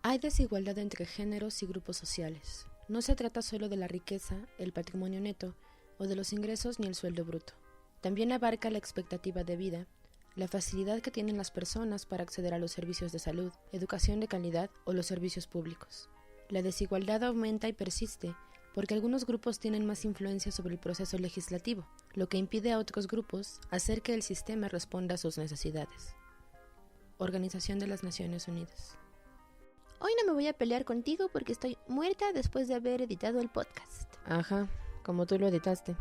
Hay desigualdad entre géneros y grupos sociales. No se trata solo de la riqueza, el patrimonio neto, o de los ingresos ni el sueldo bruto. También abarca la expectativa de vida, la facilidad que tienen las personas para acceder a los servicios de salud, educación de calidad o los servicios públicos. La desigualdad aumenta y persiste porque algunos grupos tienen más influencia sobre el proceso legislativo, lo que impide a otros grupos hacer que el sistema responda a sus necesidades. Organización de las Naciones Unidas. Hoy no me voy a pelear contigo porque estoy muerta después de haber editado el podcast. Ajá, como tú lo editaste.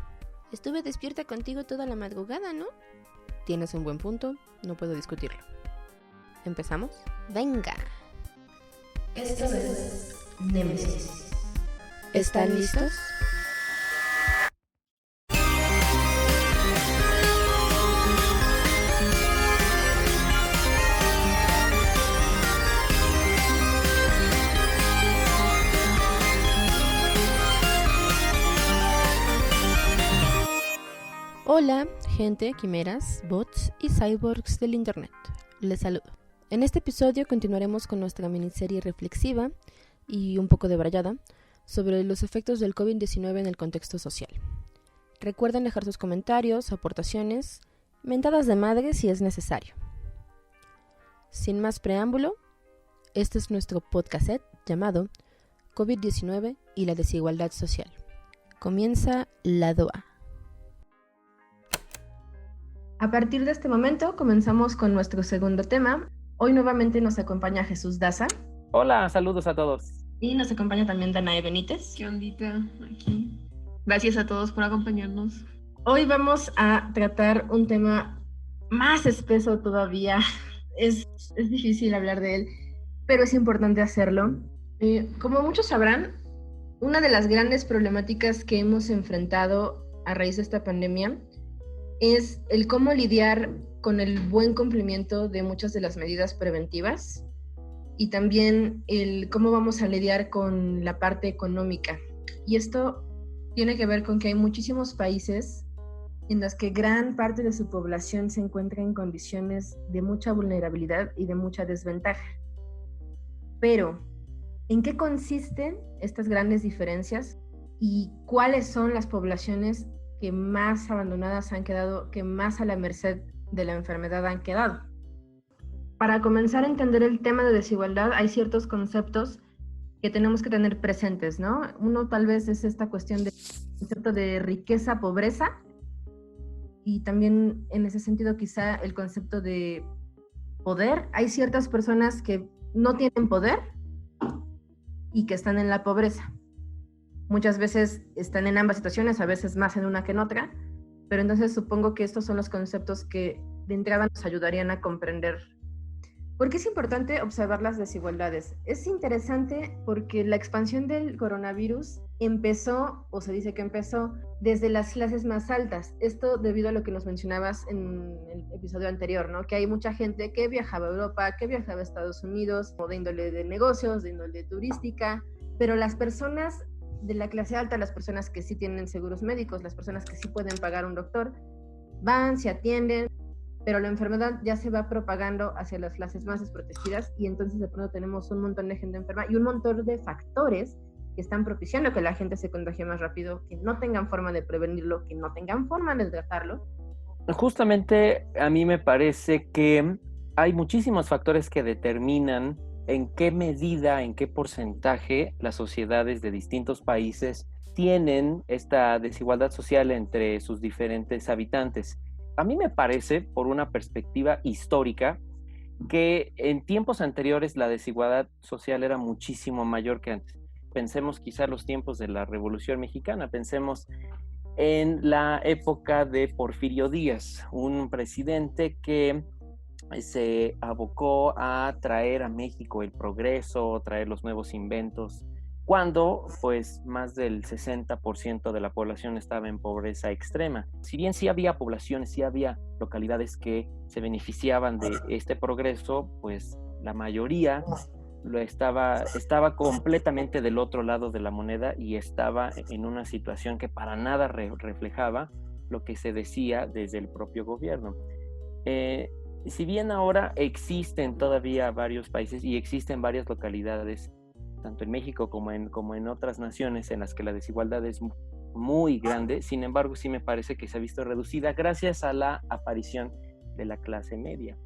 Estuve despierta contigo toda la madrugada, ¿no? Tienes un buen punto, no puedo discutirlo. ¿Empezamos? Venga. Esto es Némesis. ¿Están listos? Hola, gente, quimeras, bots y cyborgs del internet. Les saludo. En este episodio continuaremos con nuestra miniserie reflexiva y un poco debrayada sobre los efectos del COVID-19 en el contexto social. Recuerden dejar sus comentarios, aportaciones, mentadas de madre si es necesario. Sin más preámbulo, este es nuestro podcast llamado COVID-19 y la desigualdad social. Comienza la DOA. A partir de este momento comenzamos con nuestro segundo tema. Hoy nuevamente nos acompaña Jesús Daza. Hola, saludos a todos. Y nos acompaña también Danae Benítez. ¿Qué ondita? Aquí. Gracias a todos por acompañarnos. Hoy vamos a tratar un tema más espeso todavía. Es difícil hablar de él, pero es importante hacerlo. Como muchos sabrán, una de las grandes problemáticas que hemos enfrentado a raíz de esta pandemia es el cómo lidiar con el buen cumplimiento de muchas de las medidas preventivas y también el cómo vamos a lidiar con la parte económica. Y esto tiene que ver con que hay muchísimos países en los que gran parte de su población se encuentra en condiciones de mucha vulnerabilidad y de mucha desventaja. Pero, ¿en qué consisten estas grandes diferencias y cuáles son las poblaciones que más abandonadas han quedado, que más a la merced de la enfermedad han quedado? Para comenzar a entender el tema de desigualdad, hay ciertos conceptos que tenemos que tener presentes, ¿no? Uno tal vez es esta cuestión del concepto de riqueza, pobreza, y también en ese sentido quizá el concepto de poder. Hay ciertas personas que no tienen poder y que están en la pobreza. Muchas veces están en ambas situaciones, a veces más en una que en otra, pero entonces supongo que estos son los conceptos que de entrada nos ayudarían a comprender. ¿Por qué es importante observar las desigualdades? Es interesante porque la expansión del coronavirus empezó, o se dice que empezó, desde las clases más altas. Esto debido a lo que nos mencionabas en el episodio anterior, ¿no? Que hay mucha gente que viajaba a Europa, que viajaba a Estados Unidos, o de índole de negocios, de índole turística, pero las personas de la clase alta, las personas que sí tienen seguros médicos, las personas que sí pueden pagar un doctor, van, se atienden, pero la enfermedad ya se va propagando hacia las clases más desprotegidas y entonces de pronto tenemos un montón de gente enferma y un montón de factores que están propiciando que la gente se contagie más rápido, que no tengan forma de prevenirlo, que no tengan forma de tratarlo. Justamente a mí me parece que hay muchísimos factores que determinan en qué medida, en qué porcentaje las sociedades de distintos países tienen esta desigualdad social entre sus diferentes habitantes. A mí me parece, por una perspectiva histórica, que en tiempos anteriores la desigualdad social era muchísimo mayor que antes. Pensemos quizá los tiempos de la Revolución Mexicana, pensemos en la época de Porfirio Díaz, un presidente que se abocó a traer a México el progreso, traer los nuevos inventos, cuando pues más del 60% de la población estaba en pobreza extrema. Si bien sí había poblaciones, sí había localidades que se beneficiaban de este progreso, pues la mayoría estaba completamente del otro lado de la moneda y estaba en una situación que para nada reflejaba lo que se decía desde el propio gobierno. si bien ahora existen todavía varios países y existen varias localidades, tanto en México como en otras naciones en las que la desigualdad es muy grande, sin embargo sí me parece que se ha visto reducida gracias a la aparición de la clase media.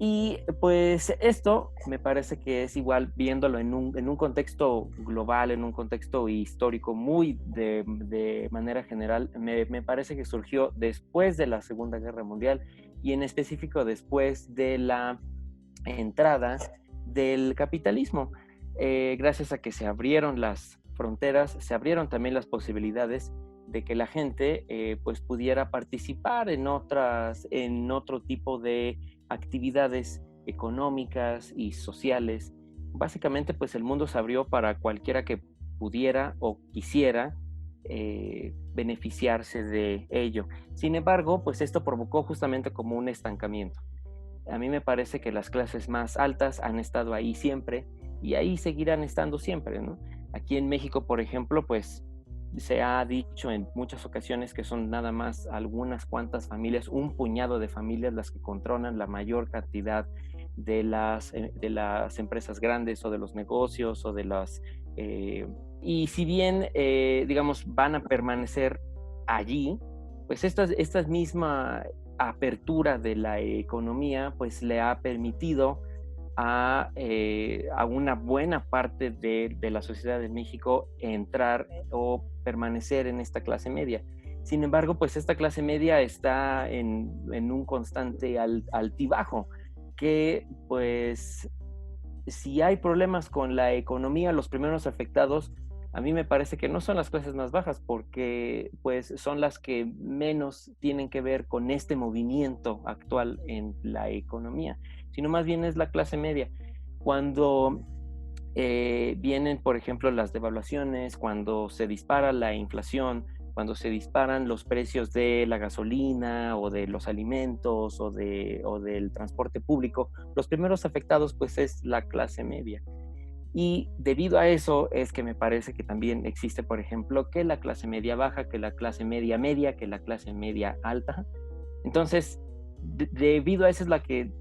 Y pues esto me parece que es igual viéndolo en un contexto global, en un contexto histórico muy de manera general, me parece que surgió después de la Segunda Guerra Mundial y en específico después de la entrada del capitalismo. Gracias a que se abrieron las fronteras, se abrieron también las posibilidades de que la gente pues pudiera participar en otro tipo de actividades económicas y sociales. Básicamente, pues el mundo se abrió para cualquiera que pudiera o quisiera beneficiarse de ello. Sin embargo, pues esto provocó justamente como un estancamiento. A mí me parece que las clases más altas han estado ahí siempre y ahí seguirán estando siempre, ¿no? Aquí en México, por ejemplo, pues se ha dicho en muchas ocasiones que son nada más algunas cuantas familias, un puñado de familias las que controlan la mayor cantidad de las empresas grandes o de los negocios o de las... y si bien, digamos, van a permanecer allí, pues esta misma apertura de la economía pues le ha permitido a una buena parte de la sociedad de México entrar o permanecer en esta clase media. Sin embargo, pues esta clase media está en un constante altibajo, que pues si hay problemas con la economía, los primeros afectados a mí me parece que no son las clases más bajas, porque pues son las que menos tienen que ver con este movimiento actual en la economía, sino más bien es la clase media. Cuando vienen, por ejemplo, las devaluaciones, cuando se dispara la inflación, cuando se disparan los precios de la gasolina o de los alimentos o del transporte público, los primeros afectados pues es la clase media. Y debido a eso es que me parece que también existe, por ejemplo, que la clase media baja, que la clase media media, que la clase media alta. Entonces, debido a eso es la que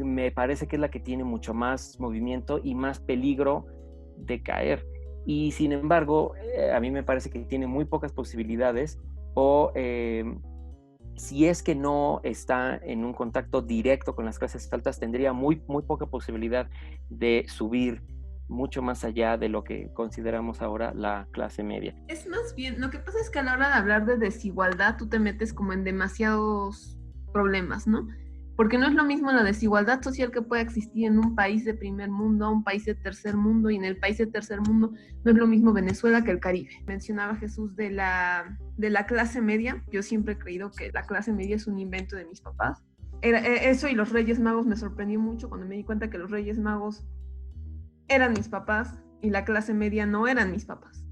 me parece que es la que tiene mucho más movimiento y más peligro de caer. Y sin embargo, a mí me parece que tiene muy pocas posibilidades o si es que no está en un contacto directo con las clases altas, tendría muy, muy poca posibilidad de subir mucho más allá de lo que consideramos ahora la clase media. Es más bien, lo que pasa es que a la hora de hablar de desigualdad, tú te metes como en demasiados problemas, ¿no? Porque no es lo mismo la desigualdad social que puede existir en un país de primer mundo, un país de tercer mundo, y en el país de tercer mundo no es lo mismo Venezuela que el Caribe. Mencionaba Jesús de la clase media. Yo siempre he creído que la clase media es un invento de mis papás. Eso y los Reyes Magos me sorprendió mucho cuando me di cuenta que los Reyes Magos eran mis papás y la clase media no eran mis papás.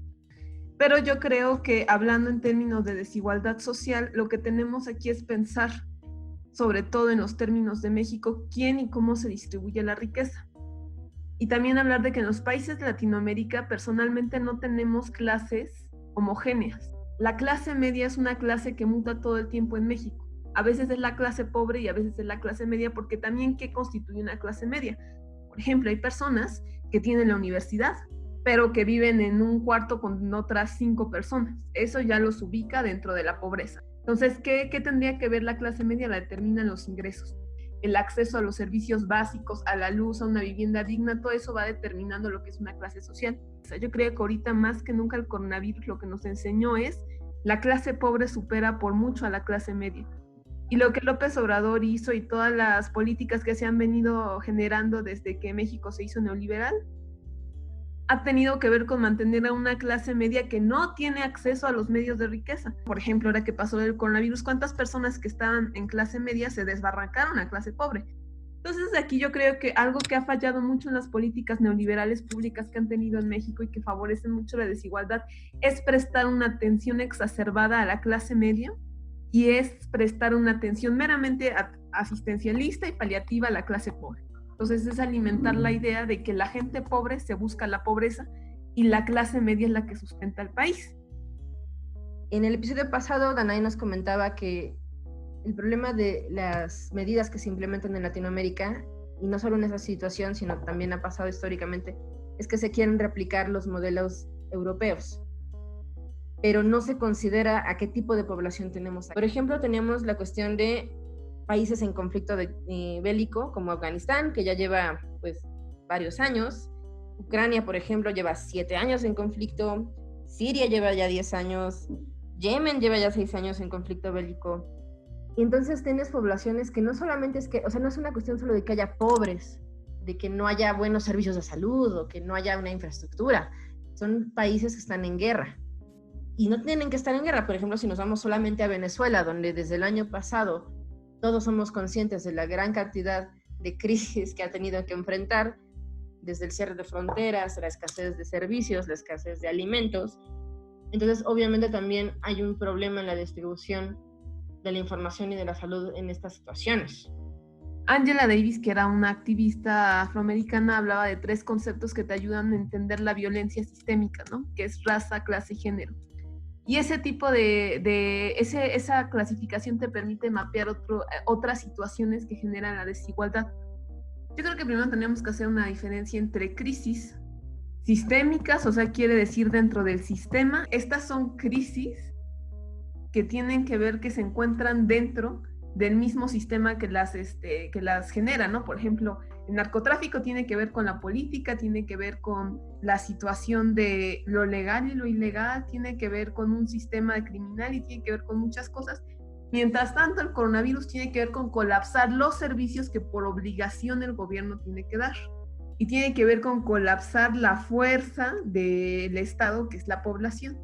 Pero yo creo que hablando en términos de desigualdad social, lo que tenemos aquí es pensar, sobre todo en los términos de México, quién y cómo se distribuye la riqueza. Y también hablar de que en los países de Latinoamérica personalmente no tenemos clases homogéneas. La clase media es una clase que muta todo el tiempo en México. A veces es la clase pobre y a veces es la clase media, porque también ¿qué constituye una clase media? Por ejemplo, hay personas que tienen la universidad, pero que viven en un cuarto con otras 5 personas. Eso ya los ubica dentro de la pobreza. Entonces, ¿qué tendría que ver la clase media? La determinan los ingresos. El acceso a los servicios básicos, a la luz, a una vivienda digna, todo eso va determinando lo que es una clase social. O sea, yo creo que ahorita más que nunca el coronavirus lo que nos enseñó es la clase pobre supera por mucho a la clase media. Y lo que López Obrador hizo y todas las políticas que se han venido generando desde que México se hizo neoliberal, ha tenido que ver con mantener a una clase media que no tiene acceso a los medios de riqueza. Por ejemplo, ahora que pasó el coronavirus, ¿cuántas personas que estaban en clase media se desbarrancaron a clase pobre? Entonces, aquí yo creo que algo que ha fallado mucho en las políticas neoliberales públicas que han tenido en México y que favorecen mucho la desigualdad es prestar una atención exacerbada a la clase media, y es prestar una atención meramente asistencialista y paliativa a la clase pobre. Entonces es alimentar la idea de que la gente pobre se busca la pobreza y la clase media es la que sustenta al país. En el episodio pasado, Danae nos comentaba que el problema de las medidas que se implementan en Latinoamérica, y no solo en esa situación, sino también ha pasado históricamente, es que se quieren replicar los modelos europeos, pero no se considera a qué tipo de población tenemos. Por ejemplo, tenemos la cuestión de países en conflicto bélico, como Afganistán, que ya lleva pues varios años. Ucrania, por ejemplo, lleva 7 años en conflicto. Siria lleva ya 10 años. Yemen lleva ya 6 años en conflicto bélico. Y entonces tienes poblaciones que no solamente es que, o sea, no es una cuestión solo de que haya pobres, de que no haya buenos servicios de salud o que no haya una infraestructura. Son países que están en guerra. Y no tienen que estar en guerra. Por ejemplo, si nos vamos solamente a Venezuela, donde desde el año pasado todos somos conscientes de la gran cantidad de crisis que ha tenido que enfrentar, desde el cierre de fronteras, la escasez de servicios, la escasez de alimentos. Entonces, obviamente también hay un problema en la distribución de la información y de la salud en estas situaciones. Angela Davis, que era una activista afroamericana, hablaba de 3 conceptos que te ayudan a entender la violencia sistémica, ¿no? Que es raza, clase y género. Y ese tipo esa clasificación te permite mapear otras situaciones que generan la desigualdad. Yo creo que primero tenemos que hacer una diferencia entre crisis sistémicas, o sea, quiere decir dentro del sistema. Estas son crisis que tienen que ver, que se encuentran dentro del mismo sistema que las genera, ¿no? Por ejemplo, el narcotráfico tiene que ver con la política, tiene que ver con la situación de lo legal y lo ilegal, tiene que ver con un sistema de criminal y tiene que ver con muchas cosas. Mientras tanto, el coronavirus tiene que ver con colapsar los servicios que por obligación el gobierno tiene que dar. Y tiene que ver con colapsar la fuerza del Estado, que es la población,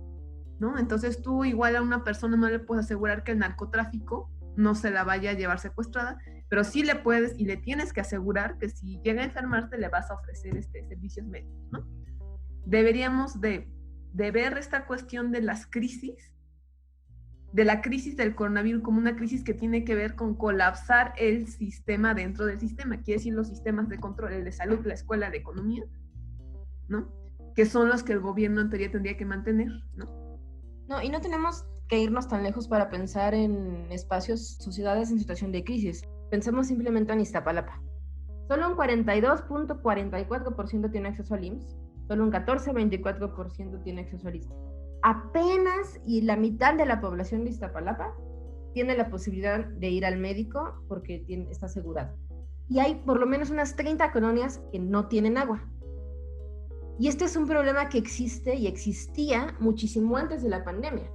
¿no? Entonces tú igual a una persona no le puedes asegurar que el narcotráfico no se la vaya a llevar secuestrada, pero sí le puedes y le tienes que asegurar que si llega a enfermarse le vas a ofrecer servicios médicos, ¿no? Deberíamos de ver esta cuestión de las crisis, de la crisis del coronavirus como una crisis que tiene que ver con colapsar el sistema dentro del sistema, quiere decir los sistemas de control, el de salud, la escuela, la economía, ¿no? Que son los que el gobierno en teoría tendría que mantener, ¿no? No, y no tenemos que irnos tan lejos para pensar en espacios, sociedades en situación de crisis. Pensemos simplemente en Iztapalapa. Solo un 42.44% tiene acceso al IMSS, solo un 14.24% tiene acceso al ISSSTE. Apenas y la mitad de la población de Iztapalapa tiene la posibilidad de ir al médico porque está asegurado. Y hay por lo menos unas 30 colonias que no tienen agua. Y este es un problema que existe y existía muchísimo antes de la pandemia.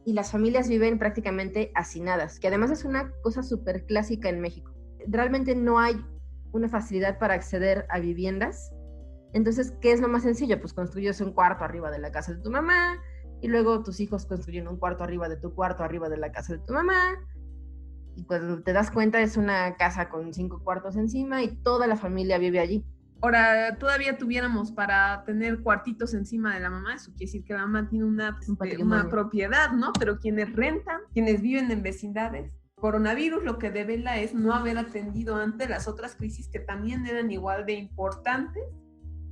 Y las familias viven prácticamente hacinadas, que además es una cosa súper clásica en México. Realmente no hay una facilidad para acceder a viviendas. Entonces, ¿qué es lo más sencillo? Pues construyes un cuarto arriba de la casa de tu mamá, y luego tus hijos construyen un cuarto arriba de tu cuarto, arriba de la casa de tu mamá, y cuando te das cuenta es una casa con 5 cuartos encima y toda la familia vive allí. Ahora, todavía tuviéramos para tener cuartitos encima de la mamá, eso quiere decir que la mamá tiene una propiedad, ¿no? Pero quienes rentan, quienes viven en vecindades, coronavirus lo que devela es no haber atendido antes las otras crisis que también eran igual de importantes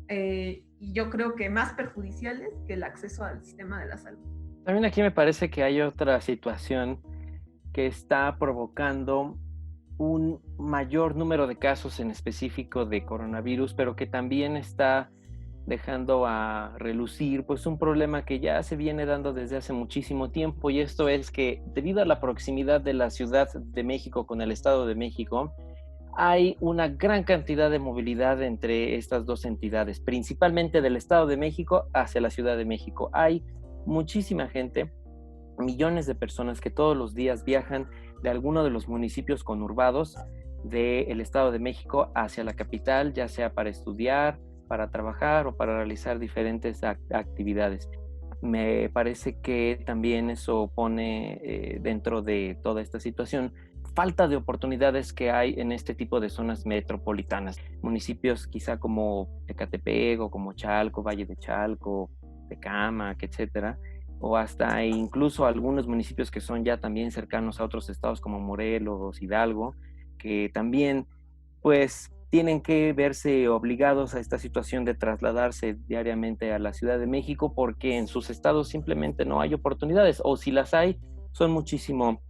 y yo creo que más perjudiciales que el acceso al sistema de la salud. También aquí me parece que hay otra situación que está provocando un mayor número de casos en específico de coronavirus, pero que también está dejando a relucir pues un problema que ya se viene dando desde hace muchísimo tiempo, y esto es que debido a la proximidad de la Ciudad de México con el Estado de México, hay una gran cantidad de movilidad entre estas dos entidades, principalmente del Estado de México hacia la Ciudad de México. Hay muchísima gente, millones de personas que todos los días viajan de alguno de los municipios conurbados del Estado de México hacia la capital, ya sea para estudiar, para trabajar o para realizar diferentes actividades. Me parece que también eso pone dentro de toda esta situación falta de oportunidades que hay en este tipo de zonas metropolitanas. Municipios quizá como Ecatepec o como Chalco, Valle de Chalco, Tecámac, etcétera, o hasta incluso algunos municipios que son ya también cercanos a otros estados como Morelos, Hidalgo, que también pues tienen que verse obligados a esta situación de trasladarse diariamente a la Ciudad de México porque en sus estados simplemente no hay oportunidades, o si las hay, son muchísimo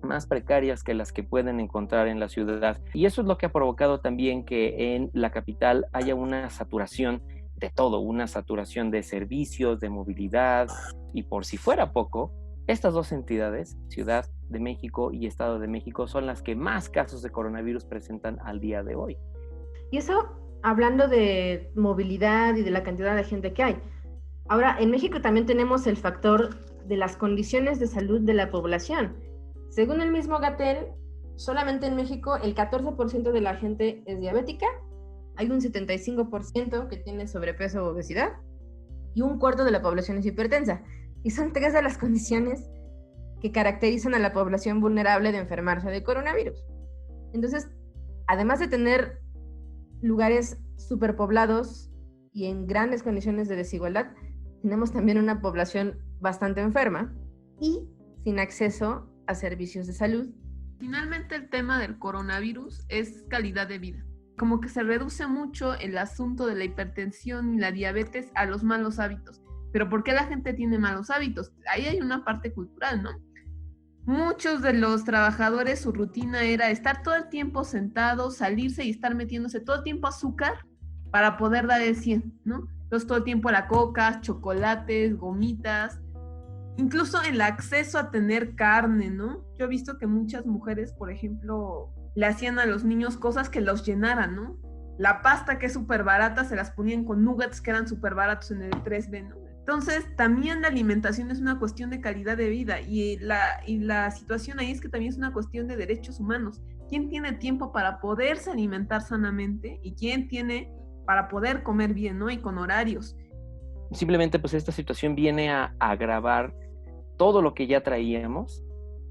más precarias que las que pueden encontrar en la ciudad. Y eso es lo que ha provocado también que en la capital haya una saturación de todo, una saturación de servicios, de movilidad, y por si fuera poco, estas dos entidades, Ciudad de México y Estado de México, son las que más casos de coronavirus presentan al día de hoy. Y eso hablando de movilidad y de la cantidad de gente que hay. Ahora, en México también tenemos el factor de las condiciones de salud de la población. Según el mismo Gatell, solamente en México el 14% de la gente es diabética, hay un 75% que tiene sobrepeso o obesidad, y un cuarto de la población es hipertensa. Y son 3 de las condiciones que caracterizan a la población vulnerable de enfermarse de coronavirus. Entonces, además de tener lugares superpoblados y en grandes condiciones de desigualdad, tenemos también una población bastante enferma y sin acceso a servicios de salud. Finalmente, el tema del coronavirus es calidad de vida. Como que se reduce mucho el asunto de la hipertensión y la diabetes a los malos hábitos. Pero ¿por qué la gente tiene malos hábitos? Ahí hay una parte cultural, ¿no? Muchos de los trabajadores, su rutina era estar todo el tiempo sentados, salirse y estar metiéndose todo el tiempo azúcar para poder dar el 100, ¿no? Entonces todo el tiempo la coca, chocolates, gomitas, incluso el acceso a tener carne, ¿no? Yo he visto que muchas mujeres, por ejemplo, le hacían a los niños cosas que los llenaran, ¿no? La pasta, que es súper barata, se las ponían con nuggets que eran súper baratos en el 3B, ¿no? Entonces, también la alimentación es una cuestión de calidad de vida y la situación ahí es que también es una cuestión de derechos humanos. ¿Quién tiene tiempo para poderse alimentar sanamente y quién tiene para poder comer bien, ¿no? Y con horarios. Simplemente, pues esta situación viene a agravar todo lo que ya traíamos.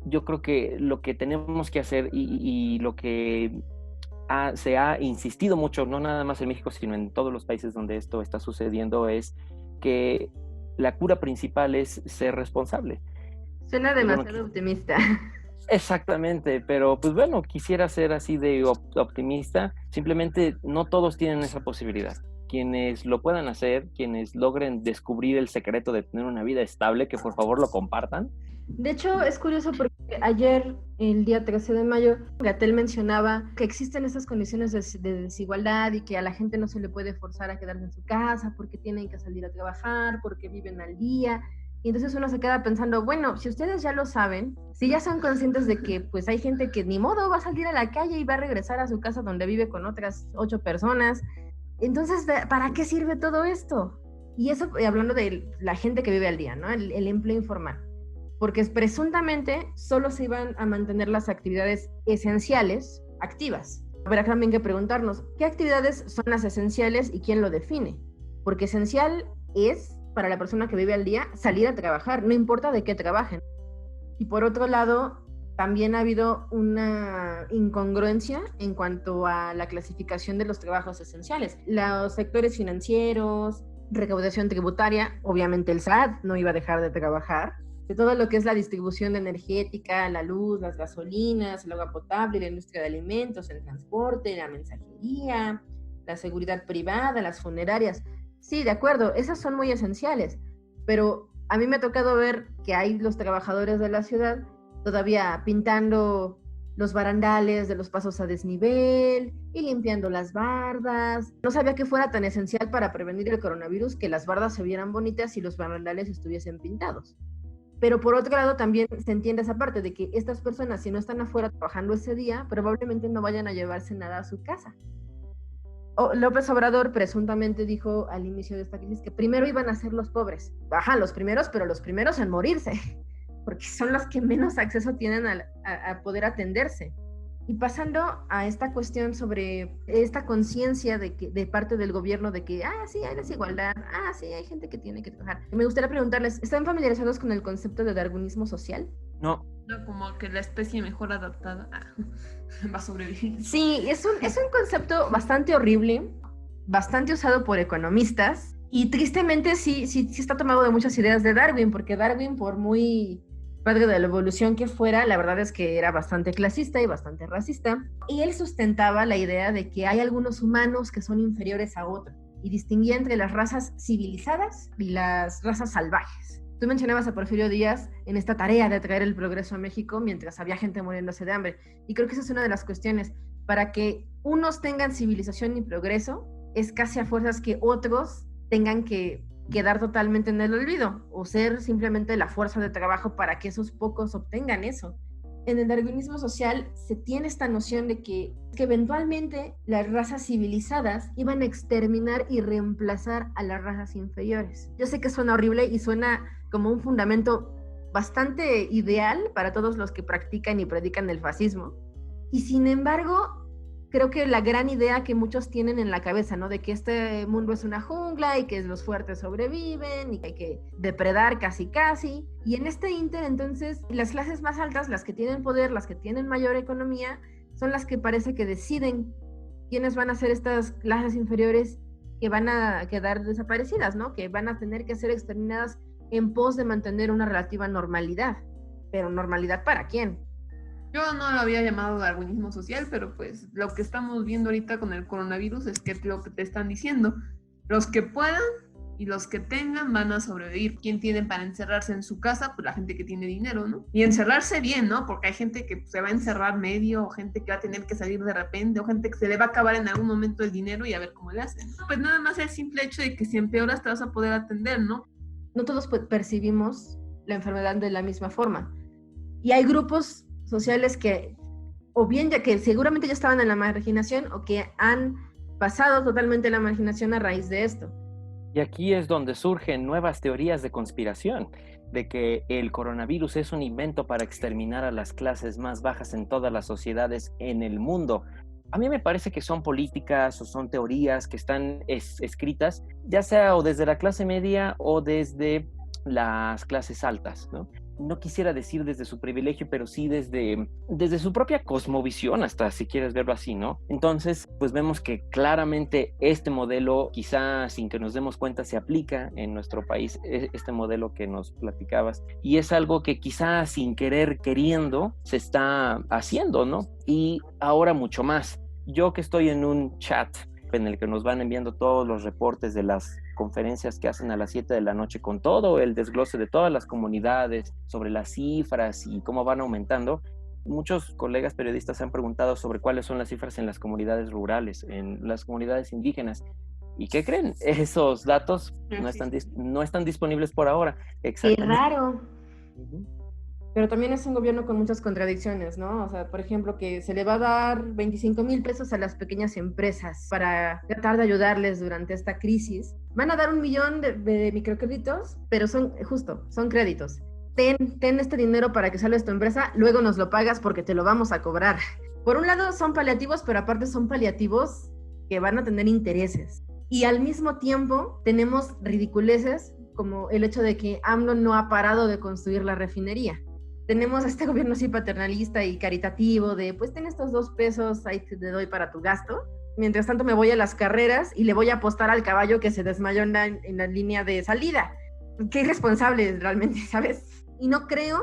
Yo creo que lo que tenemos que hacer y lo que se ha insistido mucho, no nada más en México, sino en todos los países donde esto está sucediendo, es que la cura principal es ser responsable. Suena demasiado optimista. Exactamente, pero pues bueno, quisiera ser así de optimista. Simplemente no todos tienen esa posibilidad. Quienes lo puedan hacer, quienes logren descubrir el secreto de tener una vida estable, que por favor lo compartan. De hecho, es curioso porque ayer, el día 13 de mayo, Gatell mencionaba que existen esas condiciones de desigualdad y que a la gente no se le puede forzar a quedarse en su casa porque tienen que salir a trabajar, porque viven al día. Y entonces uno se queda pensando, bueno, si ustedes ya lo saben, si ya son conscientes de que pues hay gente que ni modo va a salir a la calle y va a regresar a su casa donde vive con otras 8 personas, entonces, ¿para qué sirve todo esto? Y eso hablando de la gente que vive al día, ¿no? El empleo informal. Porque presuntamente solo se iban a mantener las actividades esenciales activas. Habrá también que preguntarnos, ¿qué actividades son las esenciales y quién lo define? Porque esencial es, para la persona que vive al día, salir a trabajar, no importa de qué trabajen. Y por otro lado, también ha habido una incongruencia en cuanto a la clasificación de los trabajos esenciales. Los sectores financieros, recaudación tributaria, obviamente el SAT no iba a dejar de trabajar, de todo lo que es la distribución de energética, la luz, las gasolinas, el agua potable, la industria de alimentos, el transporte, la mensajería, la seguridad privada, las funerarias. Sí, de acuerdo, esas son muy esenciales, pero a mí me ha tocado ver que hay los trabajadores de la ciudad todavía pintando los barandales de los pasos a desnivel y limpiando las bardas. No sabía que fuera tan esencial para prevenir el coronavirus que las bardas se vieran bonitas y los barandales estuviesen pintados. Pero por otro lado también se entiende esa parte de que estas personas, si no están afuera trabajando ese día, probablemente no vayan a llevarse nada a su casa. López Obrador presuntamente dijo al inicio de esta crisis que primero iban a ser los pobres. Ajá, los primeros, pero los primeros en morirse, porque son los que menos acceso tienen a poder atenderse. Y pasando a esta cuestión sobre esta conciencia de parte del gobierno de que, sí, hay desigualdad, sí, hay gente que tiene que trabajar. Me gustaría preguntarles, ¿están familiarizados con el concepto de darwinismo social? No. No, como que la especie mejor adaptada va a sobrevivir. Sí, es un concepto bastante horrible, bastante usado por economistas, y tristemente sí está tomado de muchas ideas de Darwin, porque Darwin, por muy padre de la evolución que fuera, la verdad es que era bastante clasista y bastante racista, y él sustentaba la idea de que hay algunos humanos que son inferiores a otros, y distinguía entre las razas civilizadas y las razas salvajes. Tú mencionabas a Porfirio Díaz en esta tarea de traer el progreso a México mientras había gente muriéndose de hambre. Y creo que esa es una de las cuestiones. Para que unos tengan civilización y progreso, es casi a fuerzas que otros tengan que quedar totalmente en el olvido o ser simplemente la fuerza de trabajo para que esos pocos obtengan eso. En el darwinismo social se tiene esta noción de que eventualmente las razas civilizadas iban a exterminar y reemplazar a las razas inferiores. Yo sé que suena horrible y suena como un fundamento bastante ideal para todos los que practican y predican el fascismo. Y sin embargo, creo que la gran idea que muchos tienen en la cabeza, ¿no? De que este mundo es una jungla y que los fuertes sobreviven y que hay que depredar casi. Y en este ínter, entonces, las clases más altas, las que tienen poder, las que tienen mayor economía, son las que parece que deciden quiénes van a ser estas clases inferiores que van a quedar desaparecidas, ¿no? Que van a tener que ser exterminadas en pos de mantener una relativa normalidad. Pero ¿normalidad para quién? Yo no lo había llamado darwinismo social, pero pues lo que estamos viendo ahorita con el coronavirus es que lo que te están diciendo, los que puedan y los que tengan van a sobrevivir. ¿Quién tiene para encerrarse en su casa? Pues la gente que tiene dinero, ¿no? Y encerrarse bien, ¿no? Porque hay gente que se va a encerrar medio, o gente que va a tener que salir de repente, o gente que se le va a acabar en algún momento el dinero y a ver cómo le hacen. Pues nada más el simple hecho de que si empeoras te vas a poder atender, ¿no? No todos percibimos la enfermedad de la misma forma. Y hay grupos sociales que, o bien ya que seguramente ya estaban en la marginación, o que han pasado totalmente la marginación a raíz de esto. Y aquí es donde surgen nuevas teorías de conspiración, de que el coronavirus es un invento para exterminar a las clases más bajas en todas las sociedades en el mundo. A mí me parece que son políticas o son teorías que están escritas, ya sea o desde la clase media o desde las clases altas, ¿no? No quisiera decir desde su privilegio, pero sí desde su propia cosmovisión, hasta si quieres verlo así, ¿no? Entonces, pues vemos que claramente este modelo, quizá sin que nos demos cuenta, se aplica en nuestro país, este modelo que nos platicabas, y es algo que quizá sin querer, queriendo, se está haciendo, ¿no? Y ahora mucho más. Yo que estoy en un chat en el que nos van enviando todos los reportes de las conferencias que hacen a las 7 de la noche con todo el desglose de todas las comunidades sobre las cifras y cómo van aumentando. Muchos colegas periodistas han preguntado sobre cuáles son las cifras en las comunidades rurales, en las comunidades indígenas. ¿Y qué creen? Esos datos no están disponibles por ahora. Qué raro. Pero también es un gobierno con muchas contradicciones, ¿no? O sea, por ejemplo, que se le va a dar 25,000 pesos a las pequeñas empresas para tratar de ayudarles durante esta crisis. Van a dar 1 millón de microcréditos, pero son créditos. Ten este dinero para que salves tu empresa, luego nos lo pagas porque te lo vamos a cobrar. Por un lado son paliativos, pero aparte son paliativos que van a tener intereses. Y al mismo tiempo tenemos ridiculeces como el hecho de que AMLO no ha parado de construir la refinería. Tenemos a este gobierno así paternalista y caritativo de, pues ten estos 2 pesos, ahí te doy para tu gasto. Mientras tanto me voy a las carreras y le voy a apostar al caballo que se desmayó en la línea de salida. Qué irresponsable realmente, ¿sabes? Y no creo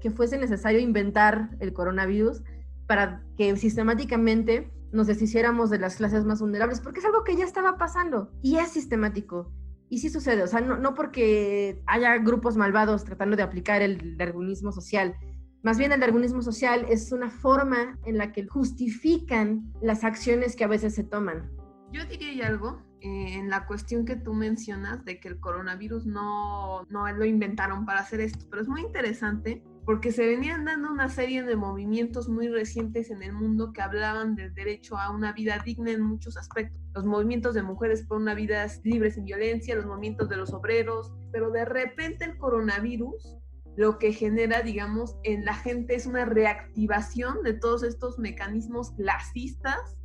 que fuese necesario inventar el coronavirus para que sistemáticamente nos deshiciéramos de las clases más vulnerables, porque es algo que ya estaba pasando y es sistemático. Y sí sucede, o sea, no porque haya grupos malvados tratando de aplicar el darwinismo social. Más bien el darwinismo social es una forma en la que justifican las acciones que a veces se toman. Yo diría algo en la cuestión que tú mencionas de que el coronavirus no lo inventaron para hacer esto, pero es muy interesante porque se venían dando una serie de movimientos muy recientes en el mundo que hablaban del derecho a una vida digna en muchos aspectos. Los movimientos de mujeres por una vida libre sin violencia, los movimientos de los obreros, pero de repente el coronavirus lo que genera, digamos, en la gente es una reactivación de todos estos mecanismos clasistas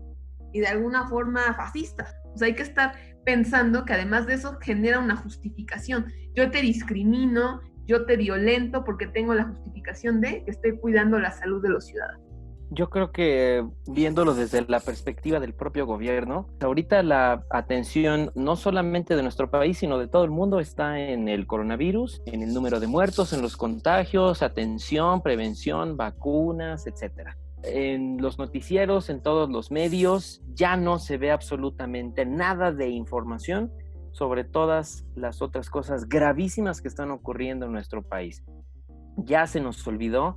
y de alguna forma fascistas. O sea, hay que estar pensando que además de eso genera una justificación. Yo te discrimino, yo te violento porque tengo la justificación de que estoy cuidando la salud de los ciudadanos. Yo creo que viéndolo desde la perspectiva del propio gobierno, ahorita la atención no solamente de nuestro país, sino de todo el mundo está en el coronavirus, en el número de muertos, en los contagios, atención, prevención, vacunas, etcétera. En los noticieros, en todos los medios, ya no se ve absolutamente nada de información sobre todas las otras cosas gravísimas que están ocurriendo en nuestro país. Ya se nos olvidó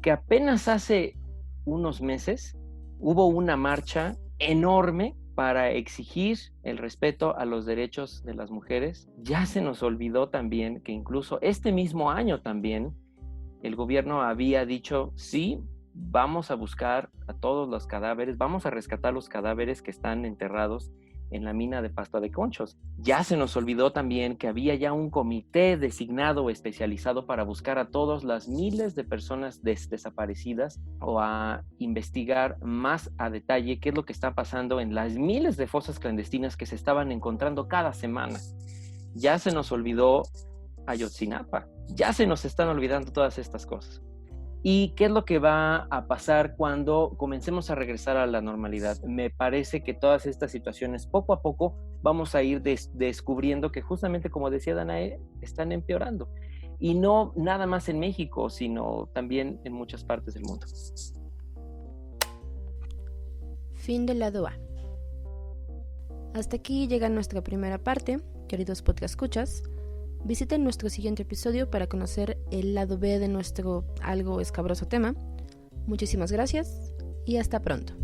que apenas hace unos meses hubo una marcha enorme para exigir el respeto a los derechos de las mujeres. Ya se nos olvidó también que incluso este mismo año también el gobierno había dicho, sí, vamos a buscar a todos los cadáveres, vamos a rescatar los cadáveres que están enterrados en la mina de Pasto de Conchos. Ya se nos olvidó también que había ya un comité designado o especializado para buscar a todas las miles de personas desaparecidas o a investigar más a detalle qué es lo que está pasando en las miles de fosas clandestinas que se estaban encontrando cada semana. Ya se nos olvidó Ayotzinapa, ya se nos están olvidando todas estas cosas. ¿Y qué es lo que va a pasar cuando comencemos a regresar a la normalidad? Me parece que todas estas situaciones, poco a poco, vamos a ir descubriendo que justamente, como decía Danae, están empeorando. Y no nada más en México, sino también en muchas partes del mundo. Fin del lado A. Hasta aquí llega nuestra primera parte, queridos podcast escuchas. Visiten nuestro siguiente episodio para conocer el lado B de nuestro algo escabroso tema. Muchísimas gracias y hasta pronto.